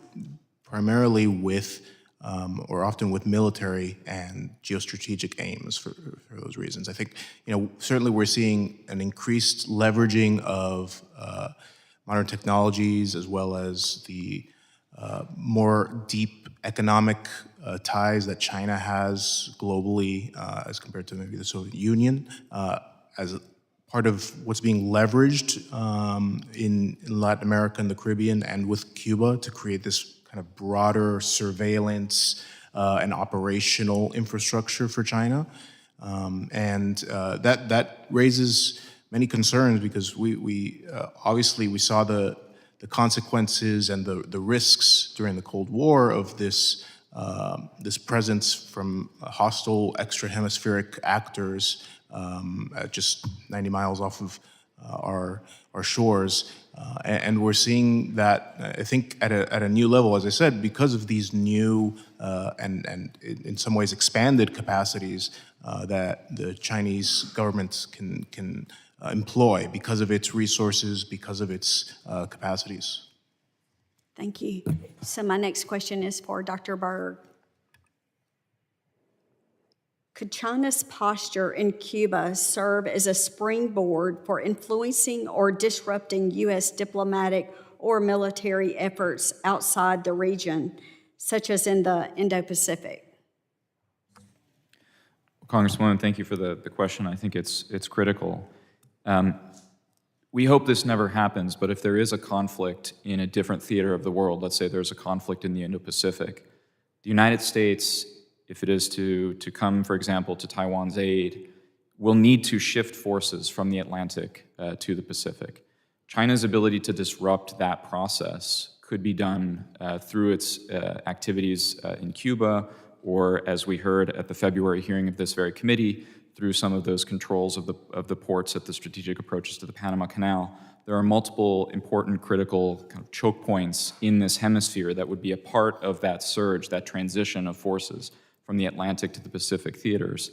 primarily with, or often with, military and geostrategic aims for those reasons. I think, certainly we're seeing an increased leveraging of modern technologies as well as the more deep economic ties that China has globally as compared to maybe the Soviet Union as part of what's being leveraged in Latin America and the Caribbean and with Cuba to create this kind of broader surveillance and operational infrastructure for China. And that raises many concerns because we obviously we saw the consequences and the risks during the Cold War of this presence from hostile extra-hemispheric actors just 90 miles off of our shores. And we're seeing that, I think, at a new level, as I said, because of these new and in some ways expanded capacities that the Chinese government can employ because of its resources, because of its capacities. Thank you. So my next question is for Dr. Berg. Could China's posture in Cuba serve as a springboard for influencing or disrupting U.S. diplomatic or military efforts outside the region, such as in the Indo-Pacific? Congresswoman, thank you for the question. I think it's critical. We hope this never happens, but if there is a conflict in a different theater of the world, let's say there's a conflict in the Indo-Pacific, the United States, if it is to come, for example, to Taiwan's aid, will need to shift forces from the Atlantic to the Pacific. China's ability to disrupt that process could be done through its activities in Cuba, or as we heard at the February hearing of this very committee, through some of those controls of the ports at the strategic approaches to the Panama Canal. There are multiple important critical kind of choke points in this hemisphere that would be a part of that surge, that transition of forces from the Atlantic to the Pacific theaters,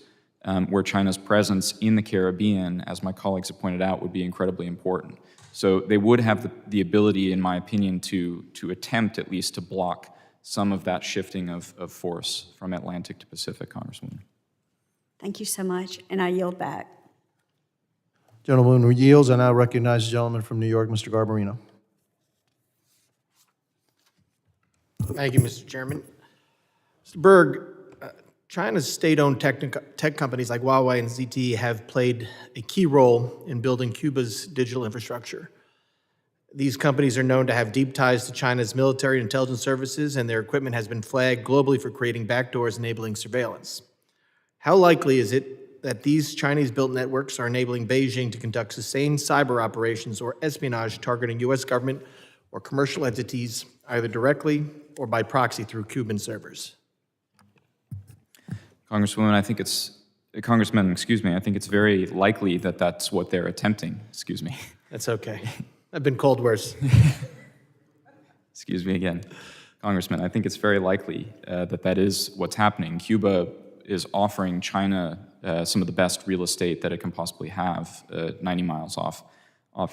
where China's presence in the Caribbean, as my colleagues have pointed out, would be incredibly important. So they would have the ability, in my opinion, to attempt at least to block some of that shifting of force from Atlantic to Pacific, Congresswoman. Thank you so much, and I yield back. Gentleman yields. I now recognize the gentleman from New York, Mr. Garbarino. Thank you, Mr. Chairman. Mr. Berg, China's state-owned tech companies like Huawei and ZTE have played a key role in building Cuba's digital infrastructure. These companies are known to have deep ties to China's military and intelligence services, and their equipment has been flagged globally for creating backdoors enabling surveillance. How likely is it that these Chinese-built networks are enabling Beijing to conduct sustained cyber operations or espionage targeting U.S. government or commercial entities, either directly or by proxy through Cuban servers? Congressman, I think it's very likely that that's what they're attempting. Excuse me. That's okay. I've been called worse. Excuse me again. Congressman, I think it's very likely that is what's happening. Cuba is offering China some of the best real estate that it can possibly have, 90 miles off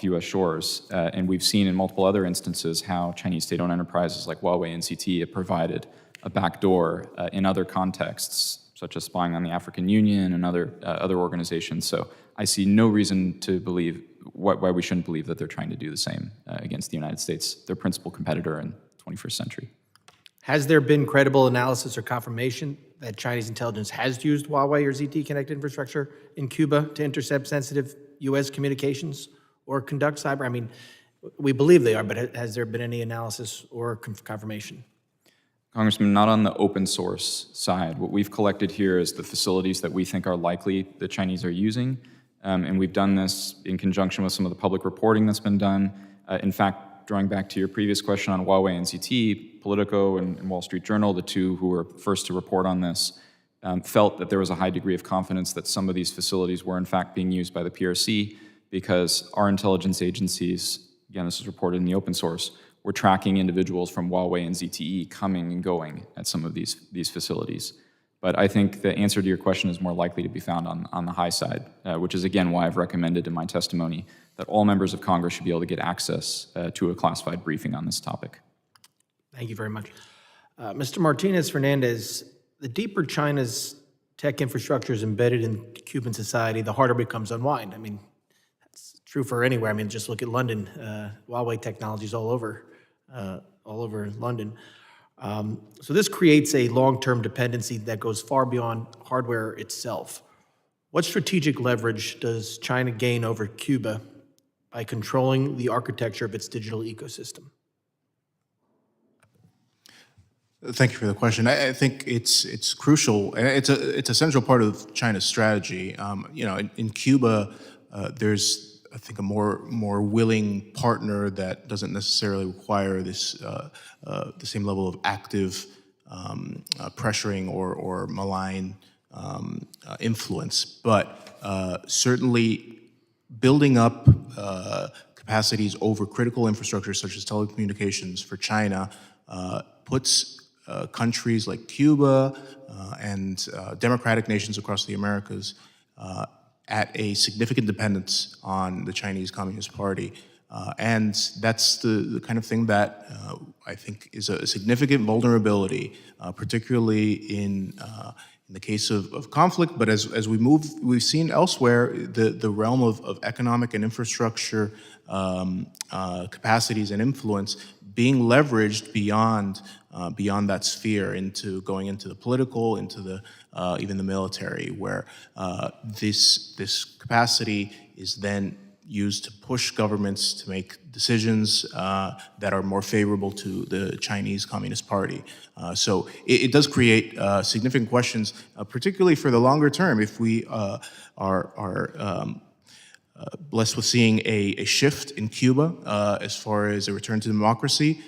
U.S. shores. And we've seen in multiple other instances how Chinese state-owned enterprises like Huawei and ZTE have provided a backdoor in other contexts, such as spying on the African Union and other organizations. So I see no reason to believe why we shouldn't believe that they're trying to do the same against the United States, their principal competitor in the 21st century. Has there been credible analysis or confirmation that Chinese intelligence has used Huawei or ZTE-connected infrastructure in Cuba to intercept sensitive U.S. communications or conduct cyber? I mean, we believe they are, but has there been any analysis or confirmation? Congressman, not on the open source side. What we've collected here is the facilities that we think are likely the Chinese are using, and we've done this in conjunction with some of the public reporting that's been done. In fact, drawing back to your previous question on Huawei and ZTE, Politico and Wall Street Journal, the two who were first to report on this, felt that there was a high degree of confidence that some of these facilities were in fact being used by the PRC because our intelligence agencies, again, this is reported in the open source, were tracking individuals from Huawei and ZTE coming and going at some of these facilities. But I think the answer to your question is more likely to be found on the high side, which is again why I've recommended in my testimony that all members of Congress should be able to get access to a classified briefing on this topic. Thank you very much. Mr. Martinez Fernandez, the deeper China's tech infrastructure is embedded in Cuban society, the harder it becomes to unwind. I mean, that's true for anywhere. I mean, just look at London. Huawei technologies all over London. So this creates a long-term dependency that goes far beyond hardware itself. What strategic leverage does China gain over Cuba by controlling the architecture of its digital ecosystem? Thank you for the question. I think it's crucial, and it's a central part of China's strategy. In Cuba, there's I think a more willing partner that doesn't necessarily require this the same level of active pressuring or malign influence, but certainly building up capacities over critical infrastructure such as telecommunications for China puts countries like Cuba and democratic nations across the Americas at a significant dependence on the Chinese Communist Party. And that's the kind of thing that I think is a significant vulnerability, particularly in the case of conflict, but as we move, we've seen elsewhere the realm of economic and infrastructure capacities and influence being leveraged beyond that sphere into going into the political, into the even the military, where this capacity is then used to push governments to make decisions that are more favorable to the Chinese Communist Party. So it does create significant questions, particularly for the longer term, if we are blessed with seeing a shift in Cuba as far as a return to democracy.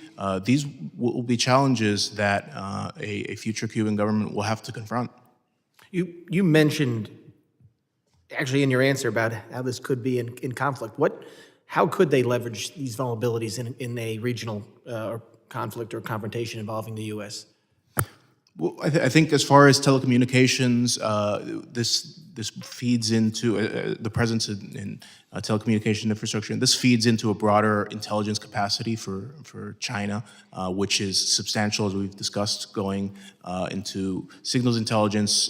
These will be challenges that a future Cuban government will have to confront. You mentioned, actually in your answer, about how this could be in conflict. How could they leverage these vulnerabilities in a regional conflict or confrontation involving the U.S.? Well, I think as far as telecommunications, this feeds into the presence in telecommunication infrastructure, and this feeds into a broader intelligence capacity for China, which is substantial, as we've discussed, going into signals intelligence,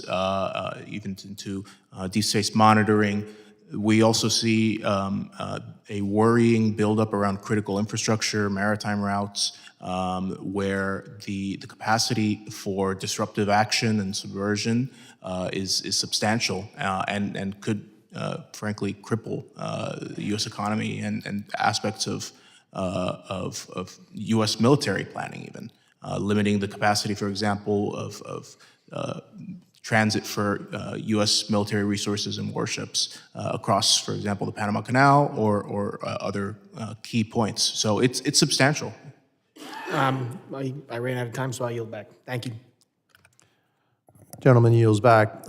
even into deep space monitoring. We also see a worrying buildup around critical infrastructure, maritime routes, where the capacity for disruptive action and subversion is substantial and could, frankly, cripple the U.S. economy and aspects of U.S. military planning, even limiting the capacity, for example, of transit for U.S. military resources and warships across, for example, the Panama Canal or other key points. So it's substantial. I ran out of time, so I yield back. Thank you. Gentleman yields back.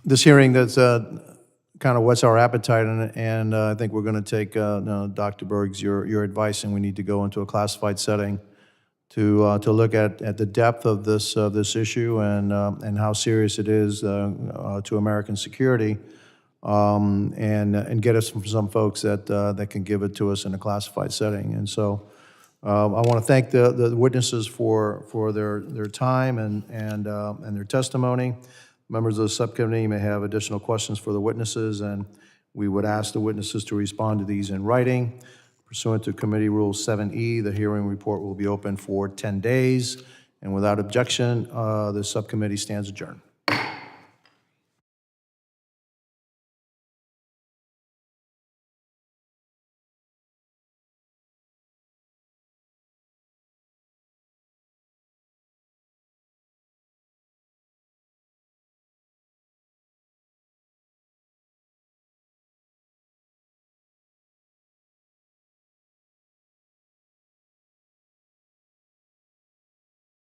This hearing, that's kind of whets our appetite, and I think we're going to take Dr. Berg's your advice, and we need to go into a classified setting to look at the depth of this issue and how serious it is to American security, and get us some folks that can give it to us in a classified setting. And so I want to thank the witnesses for their time and their testimony. Members of the subcommittee may have additional questions for the witnesses, and we would ask the witnesses to respond to these in writing. Pursuant to Committee Rule 7E, the hearing report will be open for 10 days. And without objection, the subcommittee stands adjourned.